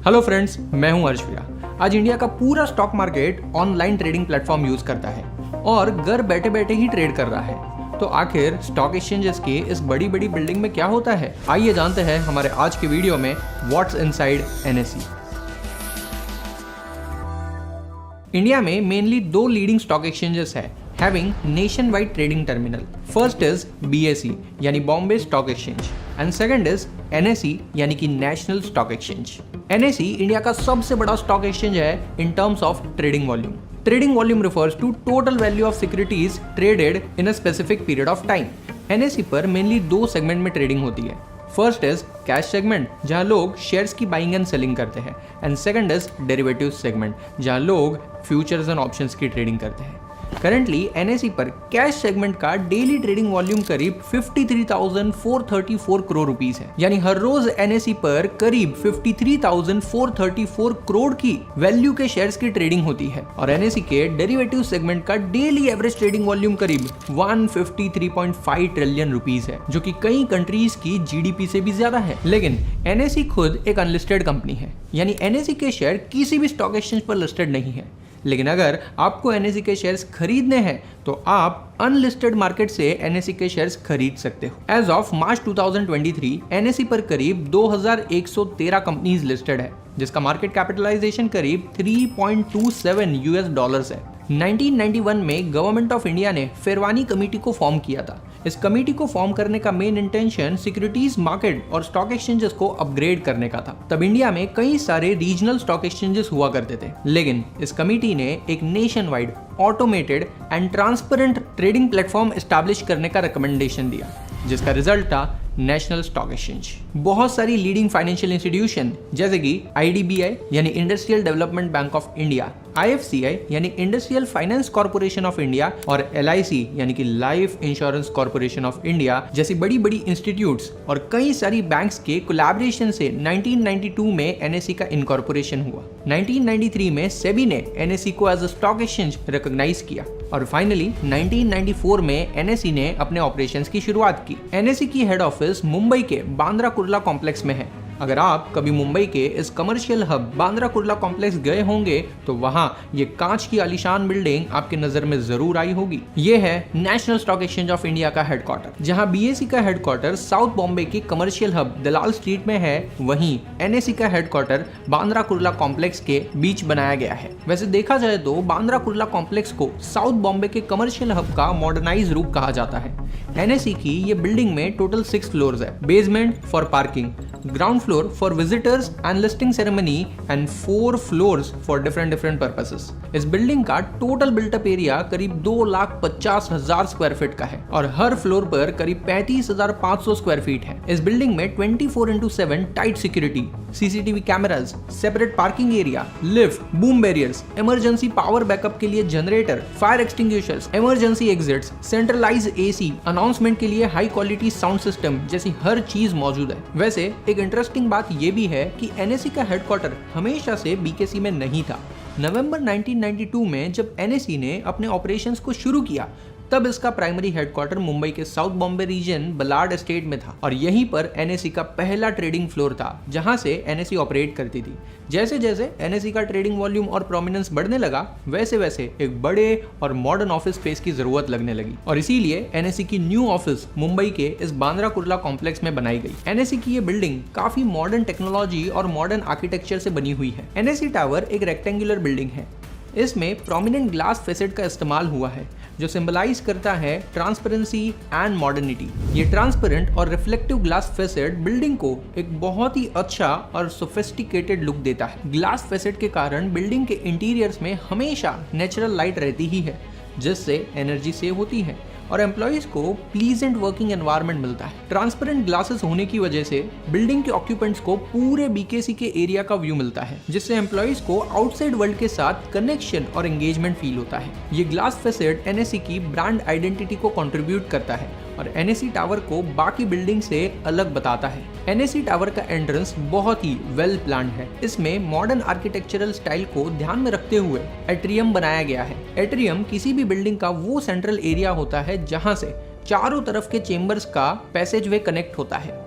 Hello friends, मैं हूं अर्शविया। आज इंडिया का पूरा stock market online trading platform use करता है और घर बैठे बैठे ही ट्रेड कर रहा है। तो आखिर स्टॉक एक्सचेंजेस के इस बड़ी बड़ी बिल्डिंग में क्या होता है, आइए जानते हैं हमारे आज के वीडियो में व्हाट्स इनसाइड एनएसई। इंडिया में मेनली दो लीडिंग स्टॉक एक्सचेंजेस है having nationwide trading terminal. First is BSE यानी Bombay stock exchange and second is NSE यानी कि national stock exchange. NSE India का सबसे बड़ा स्टॉक एक्सचेंज है in terms of trading volume. Trading volume refers to total value of securities traded in a specific period of time. NSE पर mainly दो segment में trading होती है। First is cash segment जहां लोग शेयर्स की buying and selling करते हैं and second is derivative segment जहां लोग फ्यूचर्स एंड ऑप्शंस की ट्रेडिंग करते हैं। करंटली NSE पर कैश सेगमेंट का डेली ट्रेडिंग वॉल्यूम करीब 53,434 करोड़ रुपीस है, यानी हर रोज NSE पर करीब 53,434 करोड़ की वैल्यू के शेयर्स की ट्रेडिंग होती है और NSE के डेरिवेटिव सेगमेंट का डेली एवरेज ट्रेडिंग वॉल्यूम करीब 153.5 ट्रिलियन रुपीस है, जो कि कई कंट्रीज की GDP से भी ज्यादा है। लेकिन NSE खुद एक अनलिस्टेड कंपनी है, यानी NSE के शेयर किसी भी स्टॉक एक्सचेंज पर लिस्टेड नहीं है। लेकिन अगर आपको NSE के शेयर्स खरीदने हैं तो आप अनलिस्टेड मार्केट से NSE के शेयर्स खरीद सकते हो। एज ऑफ मार्च 2023 NSE पर करीब 2113 कंपनीज लिस्टेड है, जिसका मार्केट कैपिटलाइजेशन करीब 3.27 US डॉलर्स है। 1991 में गवर्नमेंट ऑफ इंडिया ने फेरवानी कमेटी को फॉर्म किया था। इस कमेटी को फॉर्म करने का मेन इंटेंशन सिक्योरिटीज मार्केट और स्टॉक एक्सचेंजेस को अपग्रेड करने का था। तब इंडिया में कई सारे रीजनल स्टॉक एक्सचेंजेस हुआ करते थे, लेकिन इस कमेटी ने एक nation wide automated and transparent trading platform establish करने का रिकमेंडेशन दिया, जिसका रिजल्ट था नेशनल स्टॉक एक्सचेंज। बहुत सारी लीडिंग फाइनेंशियल इंस्टीट्यूशन जैसे कि IDBI यानी industrial development bank of India, IFCI यानी industrial finance corporation of India और LIC यानी कि life insurance corporation of India जैसी बड़ी बड़ी इंस्टीट्यूट्स और कई सारी बैंक्स के कोलैबोरेशन से 1992 में NSE का इनकॉर्पोरेशन हुआ। 1993 में सेबी ने NSE को as a stock exchange recognise किया और फाइनली 1994 में NSE ने अपने ऑपरेशंस की शुरुआत की। NSE की हेड ऑफिस मुंबई के बांद्रा कुर्ला कॉम्प्लेक्स में है। अगर आप कभी मुंबई के इस commercial hub Bandra Kurla complex गए होंगे तो वहां ये कांच की आलीशान बिल्डिंग आपके नजर में जरूर आई होगी। ये है national stock exchange of India का हेडक्वार्टर। जहां BSE का हेडक्वार्टर साउथ बॉम्बे के कमर्शियल हब दलाल स्ट्रीट में है, वहीं NSE का हेडक्वार्टर बांद्रा कुर्ला कॉम्प्लेक्स के बीच बनाया गया है। वैसे देखा जाए तो बांद्रा कुर्ला कॉम्प्लेक्स को साउथ बॉम्बे के कमर्शियल हब का मॉडर्नाइज रूप कहा जाता है। NSE की ये बिल्डिंग में टोटल 6 फ्लोर्स है। Basement for parking, ground floor for visitors and listing ceremony and 4 floors for different purposes। इस बिल्डिंग का टोटल बिल्टअप एरिया करीब 2,50,000 स्क्वायर फीट का है और हर फ्लोर पर करीब 35,500 स्क्वायर फीट है। इस बिल्डिंग में 24/7 tight security, CCTV cameras, separate parking area, lift, boom barriers, emergency power backup के लिए generator, fire extinguishers, emergency exits, centralise AC, announcement के लिए हाई क्वालिटी साउंड सिस्टम जैसी हर चीज मौजूद है। वैसे एक इंटरेस्टिंग बात यह भी है कि NSE का हेडक्वार्टर हमेशा से BKC में नहीं था। नवंबर 1992 में जब NSE ने अपने ऑपरेशंस को शुरू किया, तब इसका प्राइमरी हेडक्वार्टर मुंबई के साउथ बॉम्बे रीजन बलाड एस्टेट में था और यहीं पर NSE का पहला ट्रेडिंग फ्लोर था, जहां से NSE ऑपरेट करती थी। जैसे जैसे NSE का ट्रेडिंग वॉल्यूम और प्रोमिनेंस बढ़ने लगा, वैसे वैसे एक बड़े और मॉडर्न ऑफिस स्पेस की जरूरत लगने लगी और इसीलिए NSE की न्यू ऑफिस मुंबई के इस बांद्रा कुर्ला कॉम्प्लेक्स में बनाई गई। NSE की ये बिल्डिंग काफी मॉडर्न टेक्नोलॉजी और मॉडर्न आर्किटेक्चर से बनी हुई है। NSE टावर एक रेक्टेंगुलर बिल्डिंग है। इसमें प्रोमिनेंट ग्लास फेसेट का इस्तेमाल हुआ है, जो सिंबलाइज करता है ट्रांसपेरेंसी एंड मॉडर्निटी। ये ट्रांसपेरेंट और रिफ्लेक्टिव ग्लास फेसेट बिल्डिंग को एक बहुत ही अच्छा और सोफिस्टिकेटेड लुक देता है। ग्लास फेसेट के कारण बिल्डिंग के इंटीरियर्स में हमेशा नेचुरल लाइट रहती ही है, जिससे एनर्जी सेव होती है और एम्प्लॉइज को प्लीजेंट वर्किंग एनवायरनमेंट मिलता है। ट्रांसपेरेंट ग्लासेस होने की वजह से बिल्डिंग के ऑक्यूपेंट्स को पूरे BKC के एरिया का व्यू मिलता है, जिससे एम्प्लॉइज को आउटसाइड वर्ल्ड के साथ कनेक्शन और एंगेजमेंट फील होता है। ये ग्लास फेसेट NSE की ब्रांड आइडेंटिटी को कंट्रीब्यूट करता है और NSE टावर को बाकी बिल्डिंग से अलग बताता है। NSE टावर का एंट्रेंस बहुत ही वेल प्लान्ड है। इसमें मॉडर्न आर्किटेक्चरल स्टाइल को ध्यान में रखते हुए एट्रियम बनाया गया है। एट्रियम किसी भी बिल्डिंग का वो सेंट्रल एरिया होता है जहां से चारों तरफ के चेंबर्स का पैसेज वे कनेक्ट होता है।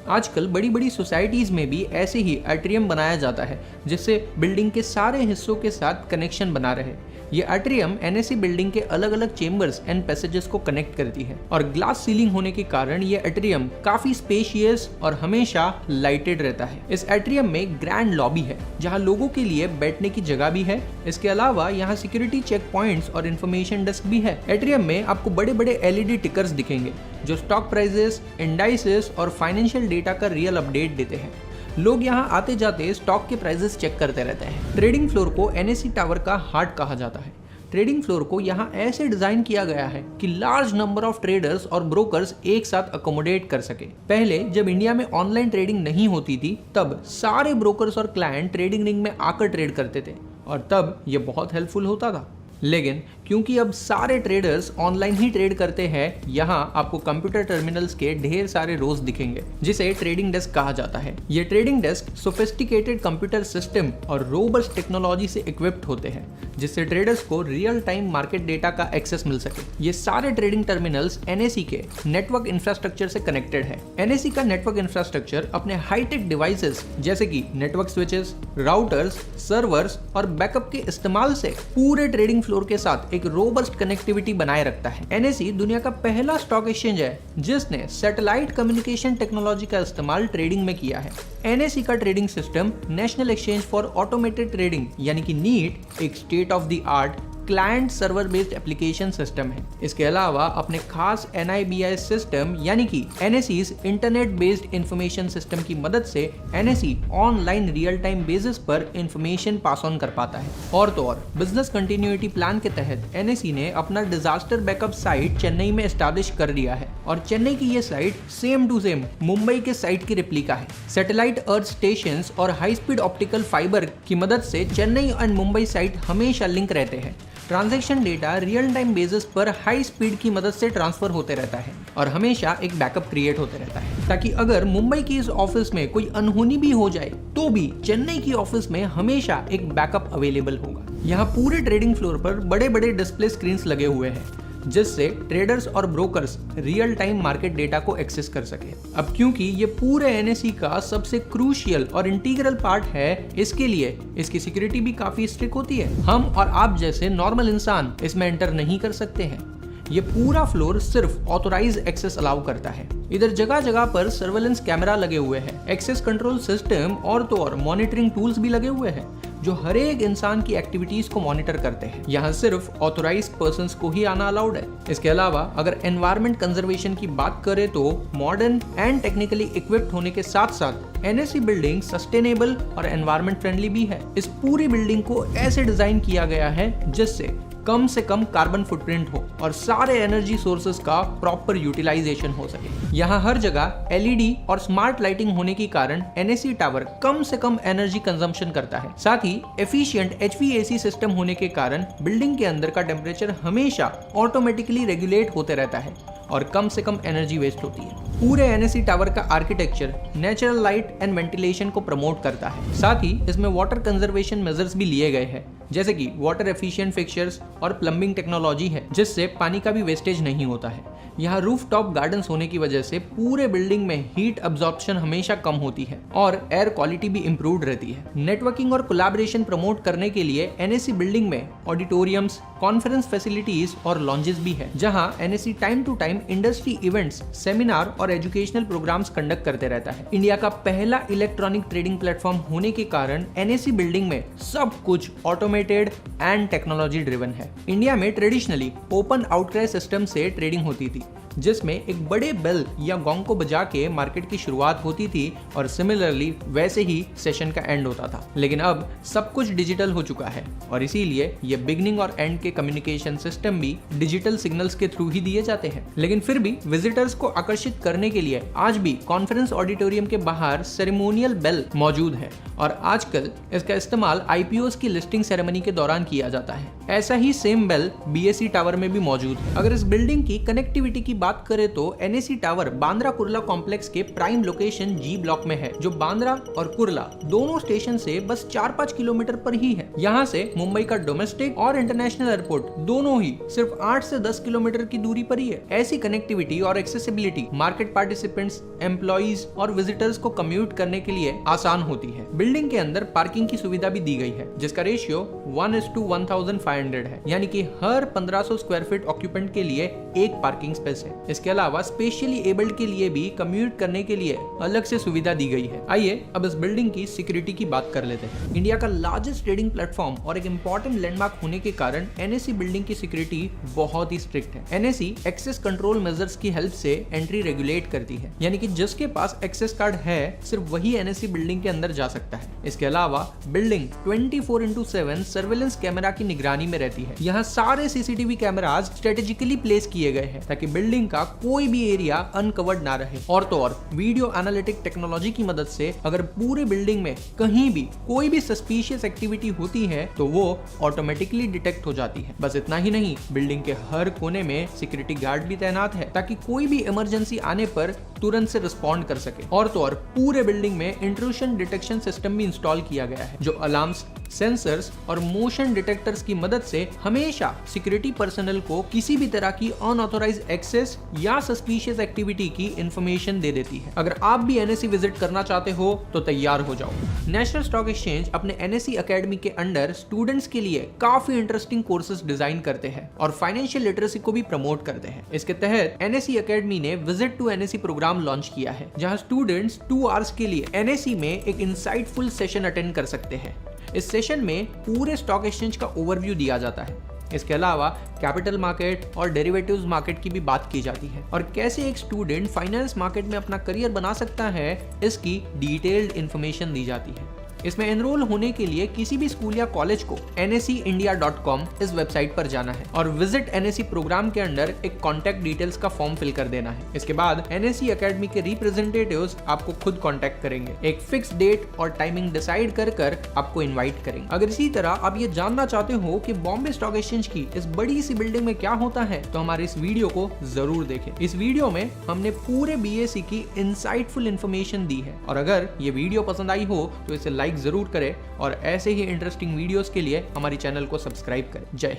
आजकल बड़ी बड़ी सोसाइटीज में भी ऐसे ही एट्रियम बनाया जाता है जिससे बिल्डिंग के सारे हिस्सों के साथ कनेक्शन बना रहे। ये एट्रियम एनएसी बिल्डिंग के अलग अलग चेंबर्स एंड पैसेजेस को कनेक्ट करती है और ग्लास सीलिंग होने के कारण ये एट्रियम काफी स्पेशियस और हमेशा लाइटेड रहता है। इस एट्रियम में ग्रैंड लॉबी है जहाँ लोगों के लिए बैठने की जगह भी है। इसके अलावा यहाँ सिक्योरिटी चेक पॉइंट्स और इन्फॉर्मेशन डेस्क भी है। एट्रियम में आपको बड़े बड़े LED टिकर्स दिखेंगे जो स्टॉक प्राइसेस, इंडाइसेस और फाइनेंशियल डेटा का रियल अपडेट देते हैं। लोग यहाँ आते जाते स्टॉक के प्राइसेस चेक करते रहते हैं। ट्रेडिंग फ्लोर को एनएसी टावर का हार्ट कहा जाता है। ट्रेडिंग फ्लोर को यहाँ ऐसे डिजाइन किया गया है कि लार्ज नंबर ऑफ ट्रेडर्स और ब्रोकर्स एक साथ अकोमोडेट कर सके। पहले जब इंडिया में ऑनलाइन ट्रेडिंग नहीं होती थी तब सारे ब्रोकर्स और क्लाइंट ट्रेडिंग रिंग में आकर ट्रेड करते थे और तब ये बहुत हेल्पफुल होता था। लेकिन क्योंकि अब सारे ट्रेडर्स ऑनलाइन ही ट्रेड करते हैं, यहाँ आपको कंप्यूटर टर्मिनल्स के ढेर सारे रोज दिखेंगे जिसे ट्रेडिंग डेस्क कहा जाता है। ये trading desk sophisticated computer system और रोबस्ट टेक्नोलॉजी से इक्विप्ड होते हैं जिससे ट्रेडर्स को रियल टाइम मार्केट डेटा का एक्सेस मिल सके। ये सारे ट्रेडिंग टर्मिनल्स एनएसी के नेटवर्क इंफ्रास्ट्रक्चर से कनेक्टेड है। एनएसी का नेटवर्क इंफ्रास्ट्रक्चर अपने हाईटेक डिवाइसेस जैसे कि नेटवर्क स्विचेस, राउटर्स, सर्वर्स और बैकअप के इस्तेमाल से पूरे ट्रेडिंग फ्लोर के साथ एक रोबस्ट कनेक्टिविटी बनाए रखता है। एनएसी दुनिया का पहला स्टॉक एक्सचेंज है जिसने सैटेलाइट कम्युनिकेशन टेक्नोलॉजी का इस्तेमाल ट्रेडिंग में किया है। एनएसी का trading system national exchange for automated trading यानी कि नीट एक state of the art client server based application system है। इसके अलावा अपने खास NIBIS सिस्टम यानी कि NSE's internet based information system की मदद से NSE online real time basis पर इंफॉर्मेशन पास ऑन कर पाता है। और तो और बिजनेस कंटिन्यूटी प्लान के तहत NSE ने अपना डिजास्टर बैकअप साइट चेन्नई में एस्टैब्लिश कर लिया है और चेन्नई की ये site same to same Mumbai के साइट की रिप्लिका है। सैटेलाइट अर्थ स्टेशन और हाई स्पीड ऑप्टिकल फाइबर की मदद से चेन्नई एंड मुंबई साइट हमेशा लिंक रहते हैं। Transaction data real time basis पर हाई स्पीड की मदद से ट्रांसफर होते रहता है और हमेशा एक बैकअप क्रिएट होते रहता है ताकि अगर मुंबई की इस ऑफिस में कोई अनहोनी भी हो जाए तो भी चेन्नई की ऑफिस में हमेशा एक बैकअप अवेलेबल होगा। यहाँ पूरे ट्रेडिंग फ्लोर पर बड़े बड़े डिस्प्ले स्क्रीन्स लगे हुए हैं जिससे ट्रेडर्स और brokers real time market data को एक्सेस कर सके। अब क्योंकि ये पूरे एनएसी का सबसे क्रूशियल और इंटीग्रल पार्ट है, इसके लिए इसकी सिक्योरिटी भी काफी स्ट्रिक्ट होती है। हम और आप जैसे नॉर्मल इंसान इसमें एंटर नहीं कर सकते हैं। ये पूरा फ्लोर सिर्फ ऑथोराइज एक्सेस अलाउ करता है। इधर जगह जगह पर सर्वेलेंस कैमरा लगे हुए हैं, एक्सेस कंट्रोल सिस्टम और तो और मॉनिटरिंग टूल्स भी लगे हुए हैं जो हर एक इंसान की एक्टिविटीज को मॉनिटर करते हैं। यहाँ सिर्फ ऑथोराइज्ड पर्संस को ही आना अलाउड है। इसके अलावा अगर एनवायरमेंट कंजर्वेशन की बात करें तो मॉडर्न एंड टेक्निकली इक्विप्ड होने के साथ साथ एनएसी बिल्डिंग सस्टेनेबल और एनवायरमेंट फ्रेंडली भी है। इस पूरी बिल्डिंग को ऐसे डिजाइन किया गया है जिससे कम से कम कार्बन फुटप्रिंट हो और सारे एनर्जी सोर्सेज का प्रॉपर यूटिलाइजेशन हो सके। यहाँ हर जगह LED और स्मार्ट लाइटिंग होने के कारण एनएसी टावर कम से कम एनर्जी कंजम्पशन करता है। साथ ही एफिशिएंट HVAC सिस्टम होने के कारण बिल्डिंग के अंदर का टेम्परेचर हमेशा ऑटोमेटिकली रेगुलेट होते रहता है और कम से कम एनर्जी वेस्ट होती है। पूरे एनएसी टावर का architecture natural light and ventilation को प्रमोट करता है। साथ ही इसमें वाटर कंजर्वेशन मेजर्स भी लिए गए हैं जैसे कि वाटर एफिशिएंट फिक्चर्स और प्लम्बिंग टेक्नोलॉजी है जिससे पानी का भी वेस्टेज नहीं होता है। यहाँ रूफटॉप गार्डन्स होने की वजह से पूरे बिल्डिंग में हीट अब्जॉर्प्शन हमेशा कम होती है और एयर क्वालिटी भी इम्प्रूव्ड रहती है। नेटवर्किंग और कोलैबोरेशन प्रमोट करने के लिए एनएसी बिल्डिंग में ऑडिटोरियम्स, कॉन्फ्रेंस फैसिलिटीज और लॉन्जेस भी है जहाँ NSE time to time industry events, seminar और एजुकेशनल प्रोग्राम्स कंडक्ट करते रहता है। इंडिया का पहला इलेक्ट्रॉनिक ट्रेडिंग प्लेटफॉर्म होने के कारण एनएसी बिल्डिंग में सब कुछ ऑटोमेटेड एंड टेक्नोलॉजी ड्रिवन है। इंडिया में ट्रेडिशनली ओपन आउटक्राई सिस्टम से ट्रेडिंग होती थी जिसमें एक बड़े बेल या गॉन्ग को बजा के मार्केट की शुरुआत होती थी और सिमिलरली वैसे ही सेशन का एंड होता था। लेकिन अब सब कुछ डिजिटल हो चुका है और इसीलिए ये बिगनिंग और एंड के कम्युनिकेशन सिस्टम भी डिजिटल सिग्नल्स के थ्रू ही दिए जाते हैं। लेकिन फिर भी विजिटर्स को आकर्षित करने के लिए आज भी कॉन्फ्रेंस ऑडिटोरियम के बाहर सेरेमोनियल बेल मौजूद है और आजकल इसका इस्तेमाल IPOs की लिस्टिंग सेरेमनी के दौरान किया जाता है। ऐसा ही सेम बेल BSE टावर में भी मौजूद है। अगर इस बिल्डिंग की कनेक्टिविटी की बात करें तो NSE tower Bandra Kurla complex के प्राइम लोकेशन G ब्लॉक में है, जो बांद्रा और कुर्ला दोनों स्टेशन से बस 4-5 किलोमीटर पर ही है। यहाँ से मुंबई का डोमेस्टिक और इंटरनेशनल एयरपोर्ट दोनों ही सिर्फ 8 से 10 किलोमीटर की दूरी पर ही है। ऐसी कनेक्टिविटी और एक्सेसिबिलिटी मार्केट पार्टिसिपेंट्स, एम्प्लॉइज और विजिटर्स को कम्यूट करने के लिए आसान होती है। बिल्डिंग के अंदर पार्किंग की सुविधा भी दी गई है, जिसका रेशियो 1:1500 है, यानी कि हर 1500 स्क्वायर फीट ऑक्यूपेंट के लिए एक पार्किंग स्पेस है। इसके अलावा स्पेशली एबल्ड के लिए भी कम्यूट करने के लिए अलग से सुविधा दी गई है। आइए अब इस बिल्डिंग की सिक्योरिटी की बात कर लेते हैं। इंडिया का लार्जेस्ट ट्रेडिंग प्लेटफॉर्म और एक इंपॉर्टेंट लैंडमार्क होने के कारण NSE बिल्डिंग की सिक्योरिटी बहुत ही स्ट्रिक्ट है। NSE एक्सेस कंट्रोल मेजर्स की हेल्प से एंट्री रेगुलेट करती है, यानी कि जिसके पास एक्सेस कार्ड है सिर्फ वही NSE बिल्डिंग के अंदर जा सकता है। इसके अलावा बिल्डिंग 24/7 सर्वेलेंस कैमरा की निगरानी में रहती है। यहाँ सारे CCTV कैमराज स्ट्रेटेजिकली प्लेस किए गए हैं ताकि बिल्डिंग का कोई भी एरिया अनकवर्ड ना रहे। और तो और वीडियो एनालिटिक टेक्नोलॉजी की मदद से अगर पूरे बिल्डिंग में कहीं भी कोई भी सस्पिशियस एक्टिविटी होती है तो वो ऑटोमेटिकली डिटेक्ट हो जाती है। बस इतना ही नहीं, बिल्डिंग के हर कोने में सिक्योरिटी गार्ड भी तैनात है ताकि कोई भी इमरजेंसी आने पर तुरंत से रिस्पॉन्ड कर सके। और तो और पूरे बिल्डिंग में इंट्रूशन डिटेक्शन सिस्टम भी इंस्टॉल किया गया है, जो अलार्म्स, सेंसर्स और मोशन डिटेक्टर्स की मदद से हमेशा सिक्योरिटी पर्सनल को किसी भी तरह की अनऑथोराइज्ड एक्सेस या सस्पिशियस एक्टिविटी की इंफॉर्मेशन दे देती है। अगर आप भी NSE विजिट करना चाहते हो तो तैयार हो जाओ। नेशनल स्टॉक एक्सचेंज अपने NSE एकेडमी के अंडर स्टूडेंट्स के लिए काफी इंटरेस्टिंग कोर्सेज डिजाइन करते हैं और फाइनेंशियल लिटरेसी को भी प्रमोट करते हैं। इसके तहत NSE एकेडमी ने visit to NSE programme launch किया है, जहां स्टूडेंट्स 2 आवर्स के लिए NSE में एक इंसाइटफुल सेशन अटेंड कर सकते हैं। इस सेशन में पूरे स्टॉक एक्सचेंज का ओवरव्यू दिया जाता है। इसके अलावा कैपिटल मार्केट और डेरिवेटिव्स मार्केट की भी बात की जाती है और कैसे एक स्टूडेंट फाइनेंस मार्केट में अपना करियर बना सकता है, इसकी डिटेल्ड इंफॉर्मेशन दी जाती है। इसमें एनरोल होने के लिए किसी भी स्कूल या कॉलेज को nseindia.com इस वेबसाइट पर जाना है और विजिट NSE प्रोग्राम के अंदर एक कॉन्टैक्ट डिटेल्स का फॉर्म फिल कर देना है। इसके बाद NSE एकेडमी के रिप्रेजेंटेटिव्स आपको खुद कॉन्टैक्ट करेंगे, एक फिक्स डेट और टाइमिंग डिसाइड कर आपको इन्वाइट करेंगे। अगर इसी तरह आप ये जानना चाहते हो कि बॉम्बे स्टॉक एक्सचेंज की इस बड़ी सी बिल्डिंग में क्या होता है तो हमारे इस वीडियो को जरूर देखें। इस वीडियो में हमने पूरे BSE की इंसाइटफुल इंफॉर्मेशन दी है और अगर ये वीडियो पसंद आई हो तो इसे लाइक जरूर करें और ऐसे ही इंटरेस्टिंग वीडियोस के लिए हमारी चैनल को सब्सक्राइब करें। जय हिंद।